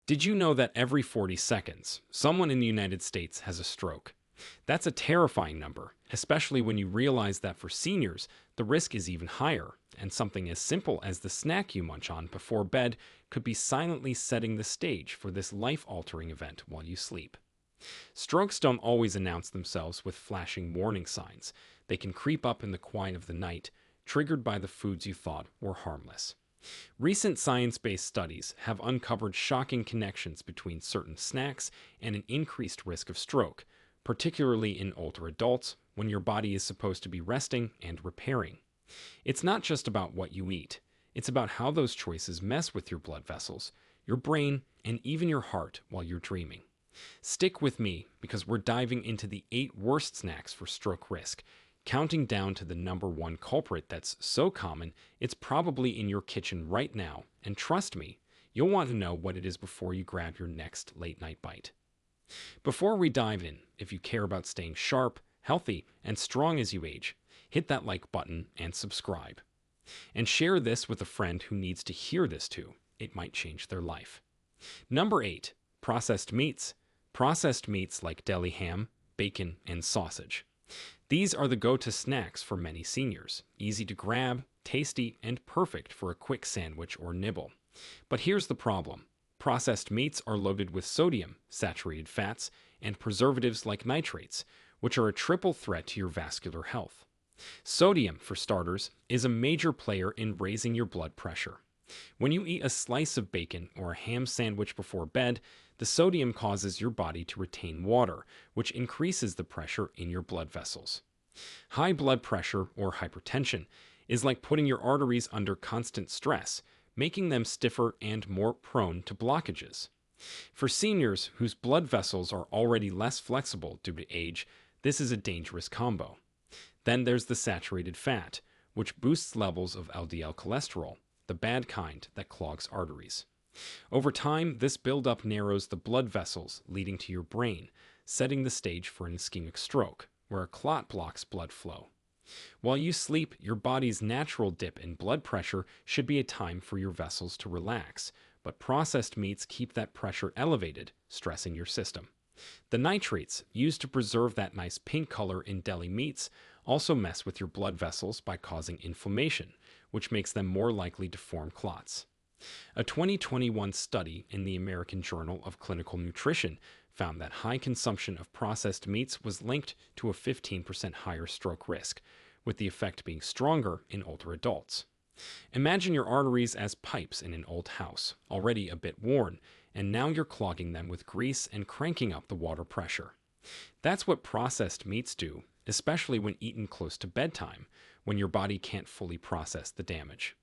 Did you know that every 40 seconds, someone in the United States has a stroke? That's a terrifying number, especially when you realize that for seniors, the risk is even higher, and something as simple as the snack you munch on before bed could be silently setting the stage for this life-altering event while you sleep. Strokes don't always announce themselves with flashing warning signs. They can creep up in the quiet of the night, triggered by the foods you thought were harmless. Recent science-based studies have uncovered shocking connections between certain snacks and an increased risk of stroke, particularly in older adults when your body is supposed to be resting and repairing. It's not just about what you eat. It's about how those choices mess with your blood vessels, your brain, and even your heart while you're dreaming. Stick with me because we're diving into the 8 worst snacks for stroke risk, counting down to the number 1 culprit that's so common it's probably in your kitchen right now, and trust me, you'll want to know what it is before you grab your next late night bite. Before we dive in, if you care about staying sharp, healthy, and strong as you age, hit that like button and subscribe. And share this with a friend who needs to hear this too. It might change their life. Number 8. Processed meats. Processed meats like deli ham, bacon, and sausage. These are the go-to snacks for many seniors. Easy to grab, tasty, and perfect for a quick sandwich or nibble. But here's the problem. Processed meats are loaded with sodium, saturated fats, and preservatives like nitrates, which are a triple threat to your vascular health. Sodium, for starters, is a major player in raising your blood pressure. When you eat a slice of bacon or a ham sandwich before bed, the sodium causes your body to retain water, which increases the pressure in your blood vessels. High blood pressure, or hypertension, is like putting your arteries under constant stress, making them stiffer and more prone to blockages. For seniors whose blood vessels are already less flexible due to age, this is a dangerous combo. Then there's the saturated fat, which boosts levels of LDL cholesterol, the bad kind that clogs arteries. Over time, this buildup narrows the blood vessels leading to your brain, setting the stage for an ischemic stroke, where a clot blocks blood flow. While you sleep, your body's natural dip in blood pressure should be a time for your vessels to relax, but processed meats keep that pressure elevated, stressing your system. The nitrates, used to preserve that nice pink color in deli meats, also mess with your blood vessels by causing inflammation, which makes them more likely to form clots. A 2021 study in the American Journal of Clinical Nutrition found that high consumption of processed meats was linked to a 15% higher stroke risk, with the effect being stronger in older adults. Imagine your arteries as pipes in an old house, already a bit worn, and now you're clogging them with grease and cranking up the water pressure. That's what processed meats do, especially when eaten close to bedtime, when your body can't fully process the damage.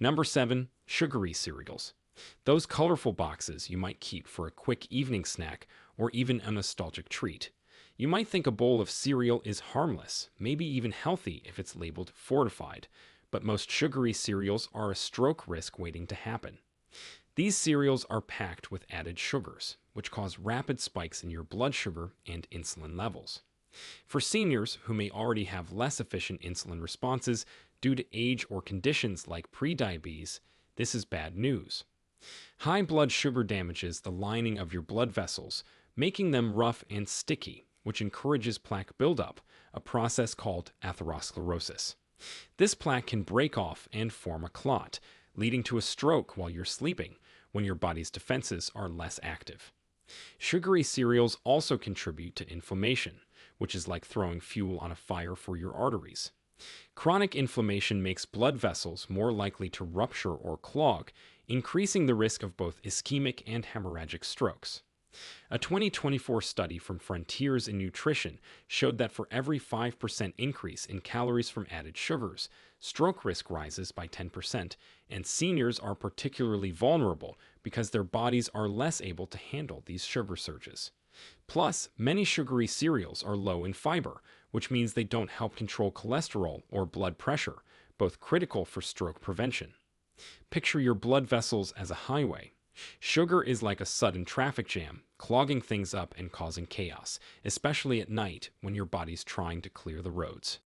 Number 7. Sugary cereals. Those colorful boxes you might keep for a quick evening snack or even a nostalgic treat. You might think a bowl of cereal is harmless, maybe even healthy if it's labeled fortified, but most sugary cereals are a stroke risk waiting to happen. These cereals are packed with added sugars, which cause rapid spikes in your blood sugar and insulin levels. For seniors who may already have less efficient insulin responses due to age or conditions like prediabetes, this is bad news. High blood sugar damages the lining of your blood vessels, making them rough and sticky, which encourages plaque buildup, a process called atherosclerosis. This plaque can break off and form a clot, leading to a stroke while you're sleeping, when your body's defenses are less active. Sugary cereals also contribute to inflammation, which is like throwing fuel on a fire for your arteries. Chronic inflammation makes blood vessels more likely to rupture or clog, increasing the risk of both ischemic and hemorrhagic strokes. A 2024 study from Frontiers in Nutrition showed that for every 5% increase in calories from added sugars, stroke risk rises by 10%, and seniors are particularly vulnerable because their bodies are less able to handle these sugar surges. Plus, many sugary cereals are low in fiber, which means they don't help control cholesterol or blood pressure, both critical for stroke prevention. Picture your blood vessels as a highway. Sugar is like a sudden traffic jam, clogging things up and causing chaos, especially at night when your body's trying to clear the roads.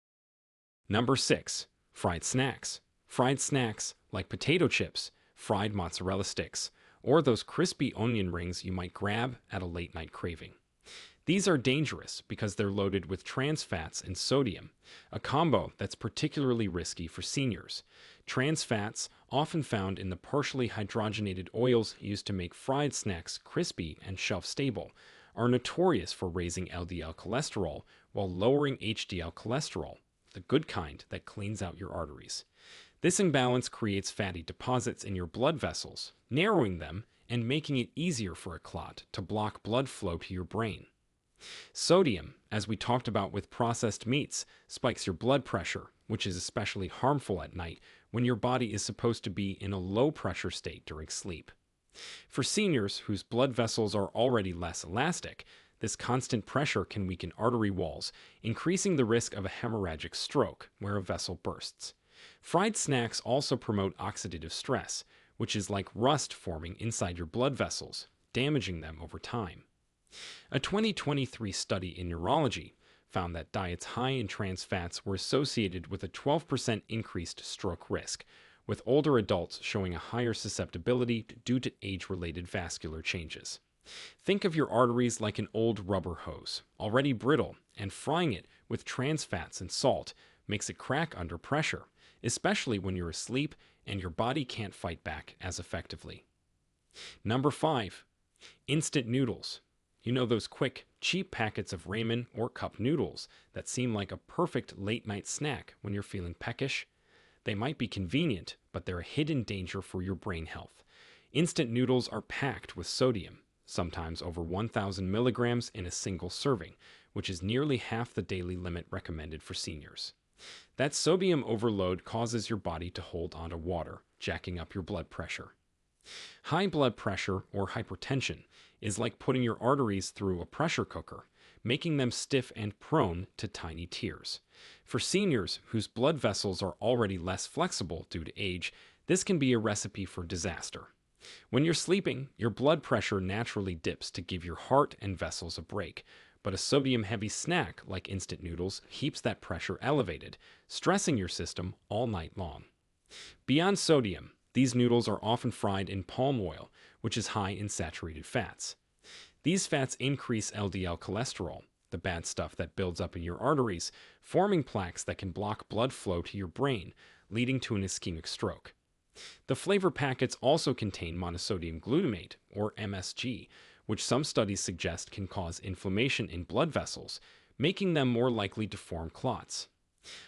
Number 6. Fried snacks. Fried snacks, like potato chips, fried mozzarella sticks, or those crispy onion rings you might grab at a late night craving. These are dangerous because they're loaded with trans fats and sodium, a combo that's particularly risky for seniors. Trans fats, often found in the partially hydrogenated oils used to make fried snacks crispy and shelf stable, are notorious for raising LDL cholesterol while lowering HDL cholesterol, the good kind that cleans out your arteries. This imbalance creates fatty deposits in your blood vessels, narrowing them and making it easier for a clot to block blood flow to your brain. Sodium, as we talked about with processed meats, spikes your blood pressure, which is especially harmful at night when your body is supposed to be in a low pressure state during sleep. For seniors whose blood vessels are already less elastic, this constant pressure can weaken artery walls, increasing the risk of a hemorrhagic stroke where a vessel bursts. Fried snacks also promote oxidative stress, which is like rust forming inside your blood vessels, damaging them over time. A 2023 study in neurology found that diets high in trans fats were associated with a 12% increased stroke risk, with older adults showing a higher susceptibility due to age-related vascular changes. Think of your arteries like an old rubber hose, already brittle, and frying it with trans fats and salt makes it crack under pressure, especially when you're asleep and your body can't fight back as effectively. Number 5. Instant noodles. You know those quick, cheap packets of ramen or cup noodles that seem like a perfect late-night snack when you're feeling peckish? They might be convenient, but they're a hidden danger for your brain health. Instant noodles are packed with sodium, sometimes over 1,000 milligrams in a single serving, which is nearly half the daily limit recommended for seniors. That sodium overload causes your body to hold onto water, jacking up your blood pressure. High blood pressure, or hypertension, is like putting your arteries through a pressure cooker, making them stiff and prone to tiny tears. For seniors whose blood vessels are already less flexible due to age, this can be a recipe for disaster. When you're sleeping, your blood pressure naturally dips to give your heart and vessels a break, but a sodium-heavy snack like instant noodles keeps that pressure elevated, stressing your system all night long. Beyond sodium, these noodles are often fried in palm oil, which is high in saturated fats. These fats increase LDL cholesterol, the bad stuff that builds up in your arteries, forming plaques that can block blood flow to your brain, leading to an ischemic stroke. The flavor packets also contain monosodium glutamate, or MSG, which some studies suggest can cause inflammation in blood vessels, making them more likely to form clots.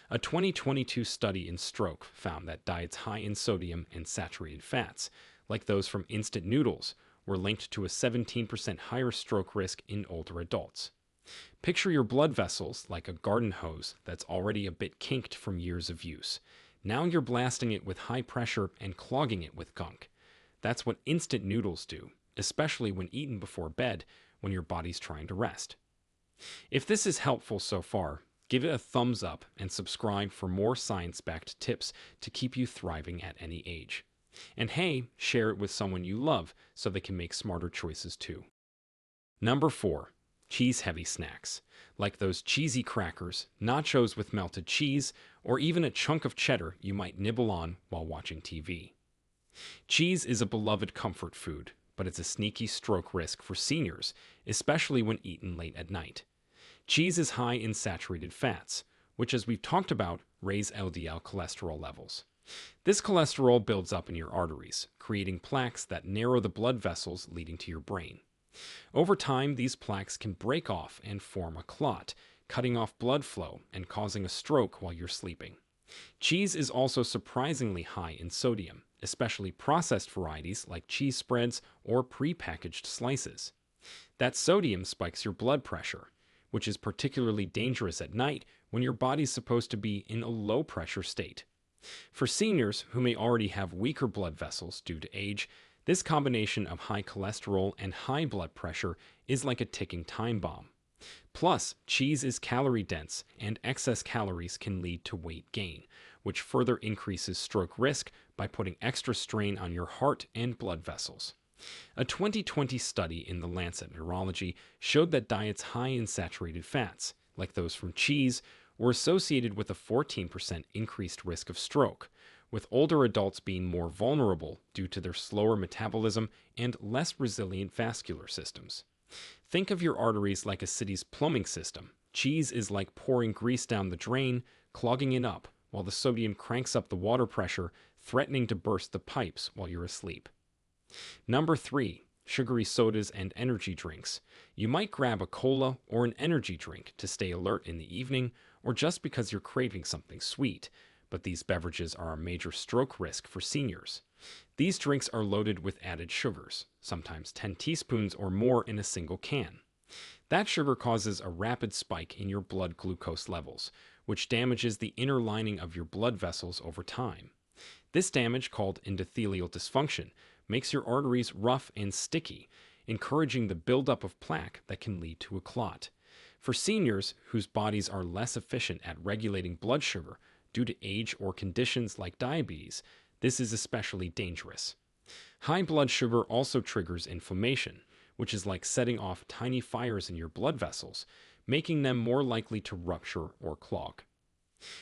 A 2022 study in stroke found that diets high in sodium and saturated fats, like those from instant noodles, were linked to a 17% higher stroke risk in older adults. Picture your blood vessels like a garden hose that's already a bit kinked from years of use. Now you're blasting it with high pressure and clogging it with gunk. That's what instant noodles do, especially when eaten before bed when your body's trying to rest. If this is helpful so far, give it a thumbs up and subscribe for more science-backed tips to keep you thriving at any age. And hey, share it with someone you love so they can make smarter choices too. Number 4. Cheese-heavy snacks, like those cheesy crackers, nachos with melted cheese, or even a chunk of cheddar you might nibble on while watching TV. Cheese is a beloved comfort food, but it's a sneaky stroke risk for seniors, especially when eaten late at night. Cheese is high in saturated fats, which, as we've talked about, raise LDL cholesterol levels. This cholesterol builds up in your arteries, creating plaques that narrow the blood vessels leading to your brain. Over time, these plaques can break off and form a clot, cutting off blood flow and causing a stroke while you're sleeping. Cheese is also surprisingly high in sodium, especially processed varieties like cheese spreads or pre-packaged slices. That sodium spikes your blood pressure, which is particularly dangerous at night when your body's supposed to be in a low-pressure state. For seniors who may already have weaker blood vessels due to age, this combination of high cholesterol and high blood pressure is like a ticking time bomb. Plus, cheese is calorie-dense, and excess calories can lead to weight gain, which further increases stroke risk by putting extra strain on your heart and blood vessels. A 2020 study in The Lancet Neurology showed that diets high in saturated fats, like those from cheese, were associated with a 14% increased risk of stroke, with older adults being more vulnerable due to their slower metabolism and less resilient vascular systems. Think of your arteries like a city's plumbing system. Cheese is like pouring grease down the drain, clogging it up, while the sodium cranks up the water pressure, threatening to burst the pipes while you're asleep. Number 3. Sugary sodas and energy drinks. You might grab a cola or an energy drink to stay alert in the evening or just because you're craving something sweet, but these beverages are a major stroke risk for seniors. These drinks are loaded with added sugars, sometimes 10 teaspoons or more in a single can. That sugar causes a rapid spike in your blood glucose levels, which damages the inner lining of your blood vessels over time. This damage, called endothelial dysfunction, makes your arteries rough and sticky, encouraging the buildup of plaque that can lead to a clot. For seniors whose bodies are less efficient at regulating blood sugar due to age or conditions like diabetes, this is especially dangerous. High blood sugar also triggers inflammation, which is like setting off tiny fires in your blood vessels, making them more likely to rupture or clog.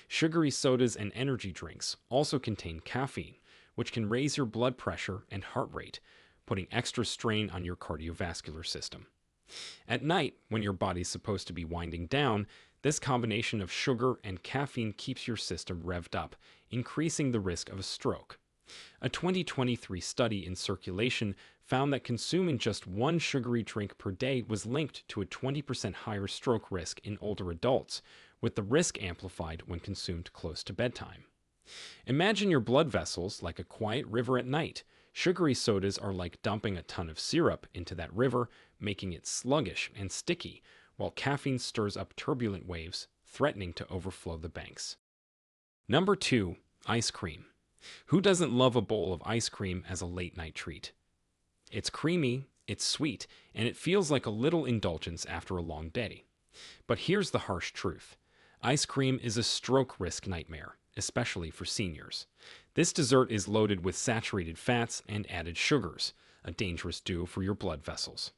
Sugary sodas and energy drinks also contain caffeine, which can raise your blood pressure and heart rate, putting extra strain on your cardiovascular system. At night, when your body's supposed to be winding down, this combination of sugar and caffeine keeps your system revved up, increasing the risk of a stroke. A 2023 study in Circulation found that consuming just one sugary drink per day was linked to a 20% higher stroke risk in older adults, with the risk amplified when consumed close to bedtime. Imagine your blood vessels like a quiet river at night. Sugary sodas are like dumping a ton of syrup into that river, making it sluggish and sticky, while caffeine stirs up turbulent waves, threatening to overflow the banks. Number 2. Ice cream. Who doesn't love a bowl of ice cream as a late-night treat? It's creamy, it's sweet, and it feels like a little indulgence after a long day. But here's the harsh truth. Ice cream is a stroke risk nightmare, especially for seniors. This dessert is loaded with saturated fats and added sugars, a dangerous duo for your blood vessels.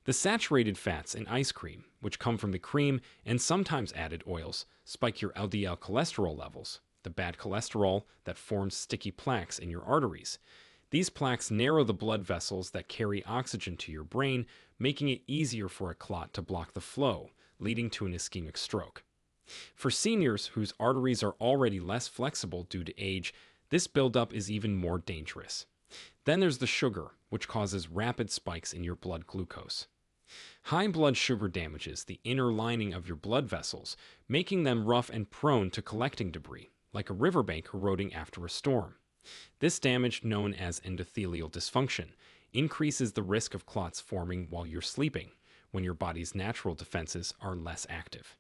The saturated fats in ice cream, which come from the cream and sometimes added oils, spike your LDL cholesterol levels, the bad cholesterol that forms sticky plaques in your arteries. These plaques narrow the blood vessels that carry oxygen to your brain, making it easier for a clot to block the flow, leading to an ischemic stroke. For seniors whose arteries are already less flexible due to age, this buildup is even more dangerous. Then there's the sugar, which causes rapid spikes in your blood glucose. High blood sugar damages the inner lining of your blood vessels, making them rough and prone to collecting debris, like a riverbank eroding after a storm. This damage, known as endothelial dysfunction, increases the risk of clots forming while you're sleeping, when your body's natural defenses are less active.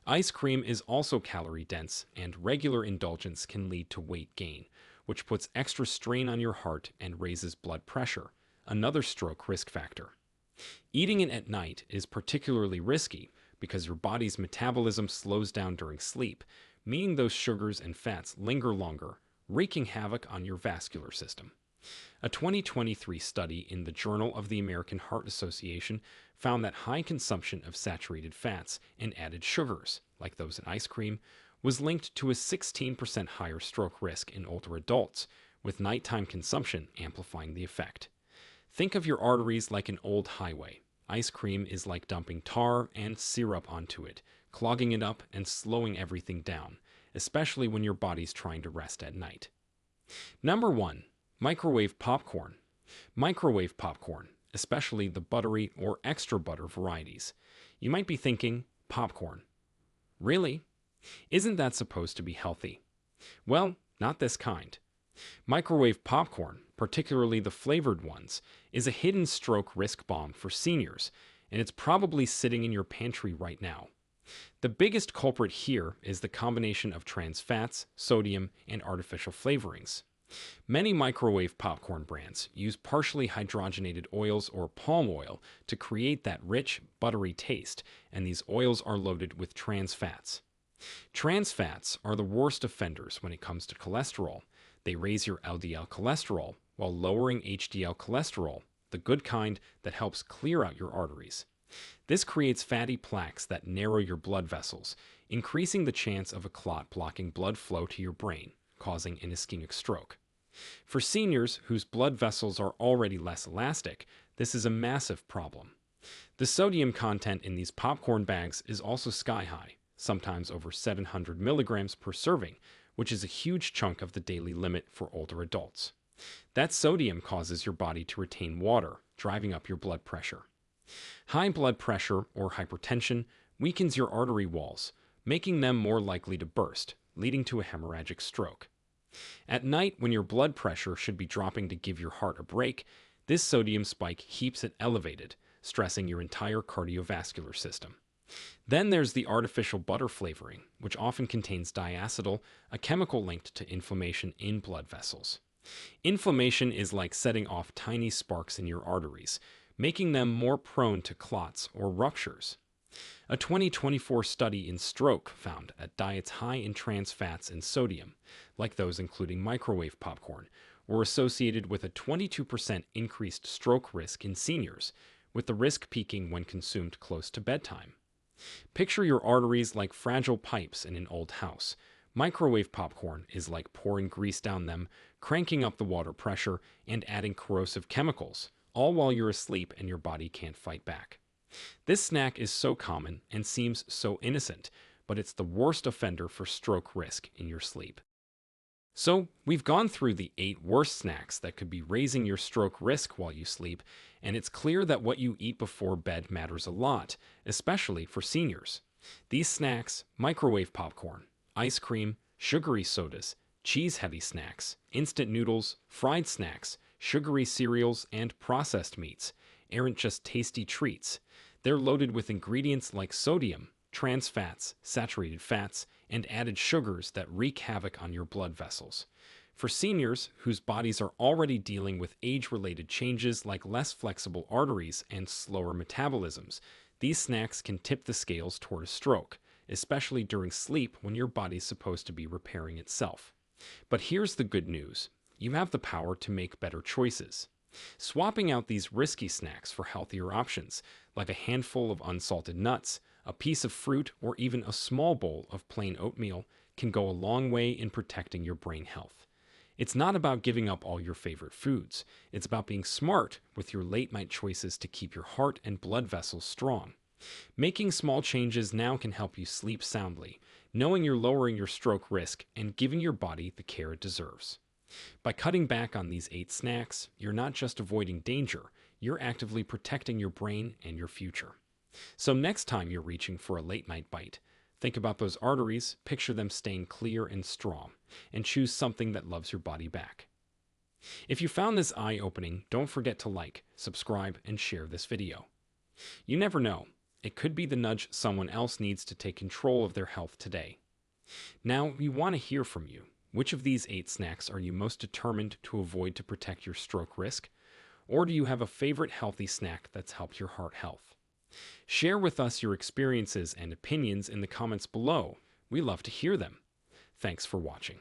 Ice cream is also calorie-dense, and regular indulgence can lead to weight gain, which puts extra strain on your heart and raises blood pressure, another stroke risk factor. Eating it at night is particularly risky because your body's metabolism slows down during sleep, meaning those sugars and fats linger longer, wreaking havoc on your vascular system. A 2023 study in the Journal of the American Heart Association found that high consumption of saturated fats and added sugars, like those in ice cream, was linked to a 16% higher stroke risk in older adults, with nighttime consumption amplifying the effect. Think of your arteries like an old highway. Ice cream is like dumping tar and syrup onto it, clogging it up and slowing everything down, especially when your body's trying to rest at night. Number 1. Microwave popcorn. Microwave popcorn, especially the buttery or extra butter varieties. You might be thinking, popcorn. Really? Isn't that supposed to be healthy? Well, not this kind. Microwave popcorn, particularly the flavored ones, is a hidden stroke risk bomb for seniors, and it's probably sitting in your pantry right now. The biggest culprit here is the combination of trans fats, sodium, and artificial flavorings. Many microwave popcorn brands use partially hydrogenated oils or palm oil to create that rich, buttery taste, and these oils are loaded with trans fats. Trans fats are the worst offenders when it comes to cholesterol. They raise your LDL cholesterol while lowering HDL cholesterol, the good kind that helps clear out your arteries. This creates fatty plaques that narrow your blood vessels, increasing the chance of a clot blocking blood flow to your brain, causing an ischemic stroke. For seniors whose blood vessels are already less elastic, this is a massive problem. The sodium content in these popcorn bags is also sky high, sometimes over 700 milligrams per serving, which is a huge chunk of the daily limit for older adults. That sodium causes your body to retain water, driving up your blood pressure. High blood pressure or hypertension weakens your artery walls, making them more likely to burst, leading to a hemorrhagic stroke. At night, when your blood pressure should be dropping to give your heart a break, this sodium spike keeps it elevated, stressing your entire cardiovascular system. Then there's the artificial butter flavoring, which often contains diacetyl, a chemical linked to inflammation in blood vessels. Inflammation is like setting off tiny sparks in your arteries, making them more prone to clots or ruptures. A 2024 study in stroke found that diets high in trans fats and sodium, like those including microwave popcorn, were associated with a 22% increased stroke risk in seniors, with the risk peaking when consumed close to bedtime. Picture your arteries like fragile pipes in an old house. Microwave popcorn is like pouring grease down them, cranking up the water pressure, and adding corrosive chemicals, all while you're asleep and your body can't fight back. This snack is so common and seems so innocent, but it's the worst offender for stroke risk in your sleep. So, we've gone through the 8 worst snacks that could be raising your stroke risk while you sleep, and it's clear that what you eat before bed matters a lot, especially for seniors. These snacks, microwave popcorn, ice cream, sugary sodas, cheese-heavy snacks, instant noodles, fried snacks, sugary cereals, and processed meats, aren't just tasty treats. They're loaded with ingredients like sodium, trans fats, saturated fats, and added sugars that wreak havoc on your blood vessels. For seniors whose bodies are already dealing with age-related changes like less flexible arteries and slower metabolisms, these snacks can tip the scales toward a stroke, especially during sleep when your body's supposed to be repairing itself. But here's the good news. You have the power to make better choices. Swapping out these risky snacks for healthier options, like a handful of unsalted nuts, a piece of fruit, or even a small bowl of plain oatmeal, can go a long way in protecting your brain health. It's not about giving up all your favorite foods. It's about being smart with your late-night choices to keep your heart and blood vessels strong. Making small changes now can help you sleep soundly, knowing you're lowering your stroke risk and giving your body the care it deserves. By cutting back on these 8 snacks, you're not just avoiding danger, you're actively protecting your brain and your future. So next time you're reaching for a late-night bite, think about those arteries, picture them staying clear and strong, and choose something that loves your body back. If you found this eye-opening, don't forget to like, subscribe, and share this video. You never know, it could be the nudge someone else needs to take control of their health today. Now, we want to hear from you. Which of these 8 snacks are you most determined to avoid to protect your stroke risk? Or do you have a favorite healthy snack that's helped your heart health? Share with us your experiences and opinions in the comments below. We love to hear them. Thanks for watching.